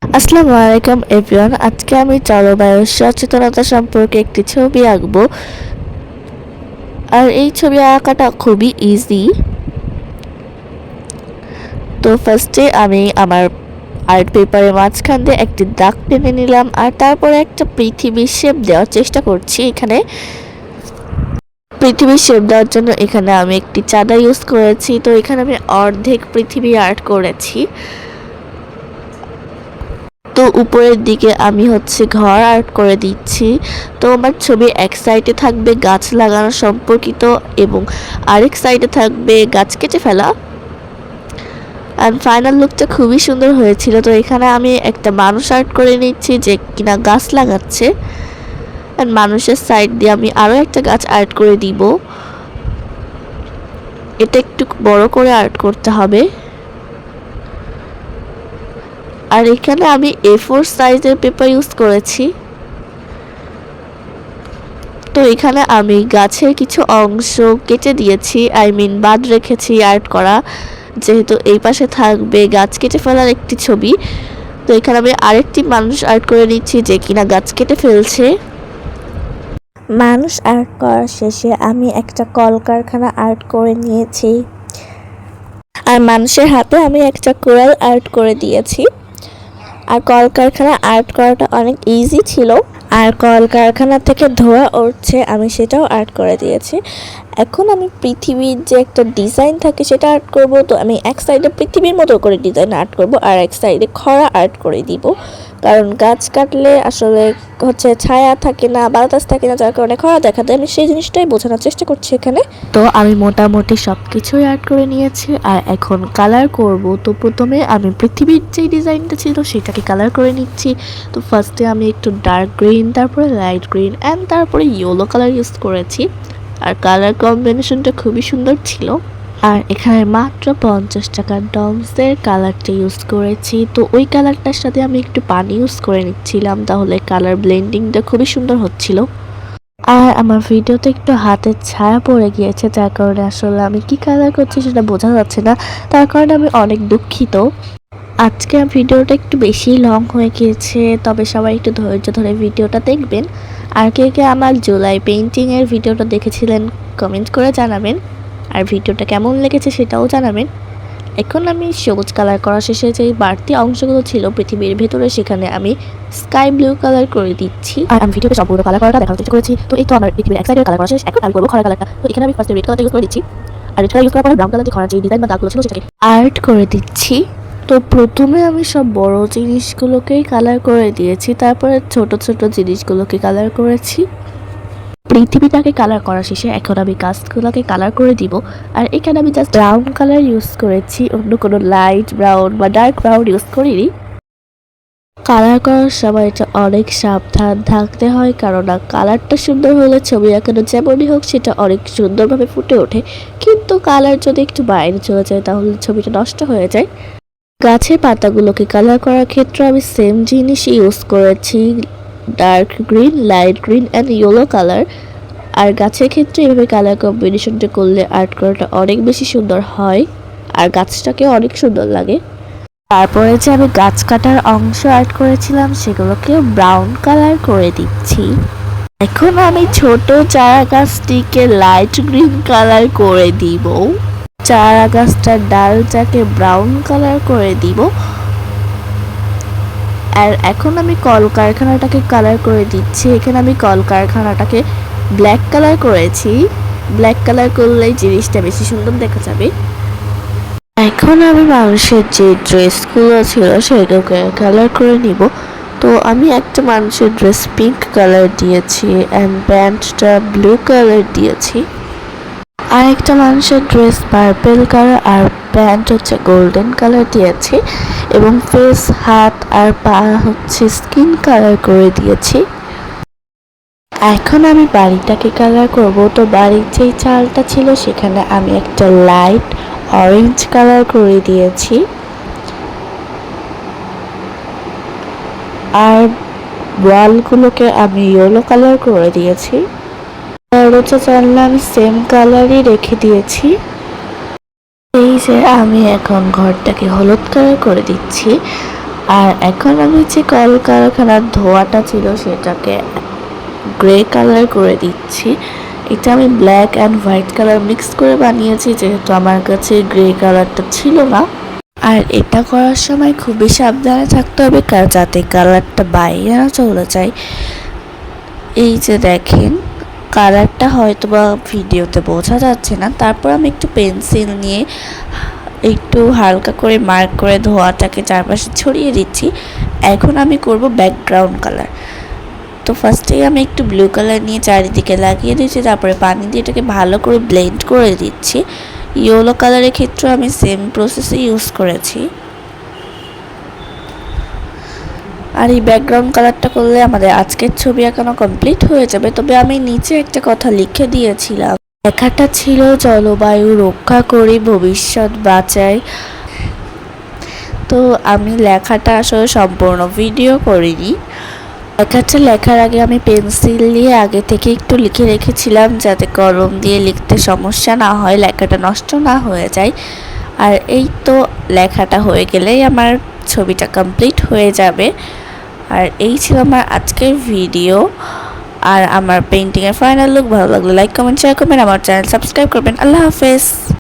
আসসালামু আলাইকুম এভরিওয়ান। আজকে আমি জলবায়ু সচেতনতা সম্পর্কে একটি ছবি আঁকবো। আর এই ছবি আঁকাটা খুবই ইজি। তো ফার্স্টে আমি আমার আর্ট পেপারের মাঝখান দিয়ে একটি দাগ টেনে নিলাম, আর তারপরে একটা পৃথিবীর শেপ দেওয়ার চেষ্টা করছি। এখানে পৃথিবীর শেপ দেওয়ার জন্য এখানে আমি একটি চাঁদা ইউজ করেছি। তো এখানে আমি অর্ধেক পৃথিবী আর্ট করেছি। তো উপরের দিকে আমি ঘর আর্ট করে দিচ্ছি। তো আমার ছবি এক সাইডে থাকবে গাছ লাগানো সম্পর্কিত এবং আরেক সাইডে থাকবে গাছ কেটে ফেলা। আর ফাইনাল লুকটা খুবই সুন্দর হয়েছিল। তো এখানে আমি একটা মানুষ আর্ট করে নিচ্ছি যে কিনা গাছ লাগাচ্ছে। আর মানুষের সাইড দিয়ে আমি আরও একটা গাছ আর্ট করে দিব। এটা একটু বড় করে আর্ট করতে হবে। আর এখানে আমি A4 সাইজের পেপার ইউজ করেছি। তো এখানে আমি গাছের কিছু অংশ কেটে দিয়েছি, বাদ রেখেছি আর্ট করা, যেহেতু এই পাশে থাকবে গাছ কেটে ফেলার একটি ছবি। তো এখানে আমি আরেকটি মানুষ আর্ট করে নিচ্ছি যে কিনা গাছ কেটে ফেলছে। মানুষ আর্ট করার শেষে আমি একটা কলকারখানা আর্ট করে নিয়েছি, আর মানুষের হাতে আমি একটা কোরাল আর্ট করে দিয়েছি। আর কলকারখানা আর্ট করাটা অনেক ইজি ছিল। আর কলকারখানা থেকে ধোঁয়া উঠছে, আমি সেটাও আর্ট করে দিয়েছি। এখন আমি পৃথিবীর যে একটা ডিজাইন থাকে সেটা আর্ট করব। তো আমি এক সাইডে পৃথিবীর মতো করে ডিজাইন আর্ট করব, আর এক সাইডে খরা আর্ট করে দিব। কারণ গাছ কাটলে আসলে ছায়া থাকে না, বাতাস থাকে না, যার কারণে খরা দেখা দেয়। আমি সেই জিনিসটাই বোঝানোর চেষ্টা করছি এখানে। তো আমি মোটামুটি সব কিছুই আর্ট করে নিয়েছি, আর এখন কালার করব। তো প্রথমে আমি পৃথিবীর যেই ডিজাইনটা ছিল সেটাকে কালার করে নিচ্ছি। তো ফার্স্টে আমি একটু ডার্ক গ্রিন, তারপরে লাইট গ্রিন অ্যান্ড তারপরে ইয়েলো কালার ইউজ করেছি। আর কালার কম্বিনেশনটা খুবই সুন্দর ছিল। আর এখানে মাত্র 50 টাকার ডমসের কালারটা ইউজ করেছি। তো ওই কালারটার সাথে আমি একটু পানি ইউজ করে নিচ্ছিলাম, তাহলে কালার ব্লেন্ডিংটা খুবই সুন্দর হচ্ছিল। আর আমার ভিডিওতে একটু হাতের ছায়া পড়ে গিয়েছে, যার কারণে আসলে আমি কি কালার করছি সেটা বোঝা যাচ্ছে না। তার কারণে আমি অনেক দুঃখিত। আজকে ভিডিওটা একটু বেশি লং হয়ে গিয়েছে, তবে সবাই একটু ধৈর্য ধরে ভিডিওটা দেখবেন। আর কে কে আমার জুলাই পেইন্টিংয়ের ভিডিওটা দেখেছিলেন কমেন্ট করে জানাবেন, আর ভিডিওটা কেমন লেগেছে সেটাও জানাবেন। এখন আমি সবুজ কালার করা শেষে যে বাড়তি অংশগুলো ছিল পৃথিবীর ভেতরে, সেখানে আমি স্কাই ব্লু কালার করে দিচ্ছি। আর আমি ভিডিওতে সম্পূর্ণ কালার করাটা দেখার চেষ্টা করেছি। তো এই তো আমার পৃথিবীর এক সাইডের কালার করা শেষ। এখন আমি করবো খরা কালারটা। তো এখানে আমি ফার্স্টে রেড কালারটা ইউজ করে দিচ্ছি, আর রেড কালার ইউজ করার পরে ব্রাউন কালার দিয়ে খরা যে ডিজাইন বা দাগগুলো ছিল সেটাকে আর্ট করে দিচ্ছি। তো প্রথমে আমি সব বড় জিনিসগুলোকেই কালার করে দিয়েছি, তারপরে ছোট ছোট জিনিসগুলোকে কালার করেছি। পৃথিবীটাকে কালার করা শেষে এখন আমি গাছগুলোকে কালার করে দিব। আর এখানে আমি জাস্ট ব্রাউন কালার ইউজ করেছি, অন্য কোনো লাইট ব্রাউন বা ডার্ক ব্রাউন ইউজ করিনি। কালার করার সময় এটা অনেক সাবধান থাকতে হয়, কারণ কালারটা সুন্দর হলে ছবি আঁকানো যেমনই হোক সেটা অনেক সুন্দরভাবে ফুটে ওঠে। কিন্তু কালার যদি একটু বাইরে চলে যায় তাহলে ছবিটা নষ্ট হয়ে যায়। গাছের পাতাগুলোকে কালার করার ক্ষেত্রে আমি সেম জিনিস ইউজ করেছি, dark green, light green and yellow colour. আর গাছের ক্ষেত্রে এভাবে কালার কম্বিনেশনটা করলে আর্ট করাটা অনেক বেশি সুন্দর হয়, আর গাছটাকে অনেক সুন্দর লাগে। তারপরে যে আমি গাছ কাটার অংশ আর্ট করেছিলাম সেগুলোকে ব্রাউন কালার করে দিচ্ছি। এখন আমি ছোট চারা গাছটিকে লাইট গ্রিন কালার করে দিব। চারা গাছটার ডালটাকে ব্রাউন কালার করে দিব। আর এখন আমি কলকারখানাটাকে কালার করে দিচ্ছি। এখানে আমি কলকারখানাটাকে ব্ল্যাক কালার করেছি। ব্ল্যাক কালার করলেই জিনিসটা বেশি সুন্দর দেখা যাবে। এখন আমি মানুষের যে ড্রেসগুলো ছিল সেগুলোকে কালার করে নিব। তো আমি একটা মানুষের ড্রেস পিঙ্ক কালার দিয়েছি অ্যান্ড প্যান্টটা ব্লু কালার দিয়েছি। আর একটা মানুষের ড্রেস পার্পেল কালার আর প্যান্ট গোল্ডেন কালার দিয়েছি, এবং ফেস, হাত আর পা স্কিন কালার করে দিয়েছি। এখন আমি বাড়িটাকে কালার করব। তো বাড়ির যেই চালটা ছিল সেখানে আমি একটা লাইট অরেঞ্জ কালার করে দিয়েছি, আর ওয়ালগুলোকে আমি ইয়েলো কালার করে দিয়েছি। দরজা জানলা আমি সেম কালারই রেখে দিয়েছি। এই যে আমি এখন ঘরটাকে হলুদ কালার করে দিচ্ছি। আর এখন আমি যে কলকারখানার ধোঁয়াটা ছিল সেটাকে গ্রে কালার করে দিচ্ছি। এটা আমি black and white colour mix করে বানিয়েছি, যেহেতু আমার কাছে গ্রে কালারটা ছিল না। আর এটা করার সময় খুবই সাবধানে থাকতে হবে যাতে কালারটা বাইরে না চলে যায়। এই যে দেখেন, কালারটা হয়তো বা ভিডিওতে বোঝা যাচ্ছে না, তারপর আমি একটু পেন্সিল নিয়ে একটু হালকা করে মার্ক করে ধোঁয়াটাকে চারপাশে ছড়িয়ে দিচ্ছি। এখন আমি করব ব্যাকগ্রাউন্ড কালার। তো ফার্স্টেই আমি একটু ব্লু কালার নিয়ে চারিদিকে লাগিয়ে দিচ্ছি, তারপরে পানি দিয়ে এটাকে ভালো করে ব্লেন্ড করে দিচ্ছি। ইয়েলো কালারের ক্ষেত্রে আমি সেম প্রসেসে ইউজ করেছি। আর এই ব্যাকগ্রাউন্ড কালারটা করলে আমাদের আজকের ছবি আঁকানো কমপ্লিট হয়ে যাবে। তবে আমি নিচে একটা কথা লিখে দিয়েছিলাম, লেখাটা ছিল জলবায়ু রক্ষা করি ভবিষ্যৎ বাঁচাই। তো আমি লেখাটা আসলে সম্পূর্ণ ভিডিও করিনি। লেখাটা লেখার আগে আমি পেন্সিল দিয়ে আগে থেকে একটু লিখে রেখেছিলাম, যাতে কলম দিয়ে লিখতে সমস্যা না হয়, লেখাটা নষ্ট না হয়ে যায়। আর এই তো লেখাটা হয়ে গেলেই আমার ছবিটা কমপ্লিট হয়ে যাবে। আর এই ছিল আমার আজকের ভিডিও। আর আমার পেন্টিংয়ের ফাইনাল লুক ভালো লাগলে লাইক কমেন্ট শেয়ার করবেন, আমার চ্যানেল সাবস্ক্রাইব করবেন। আল্লাহ হাফেজ।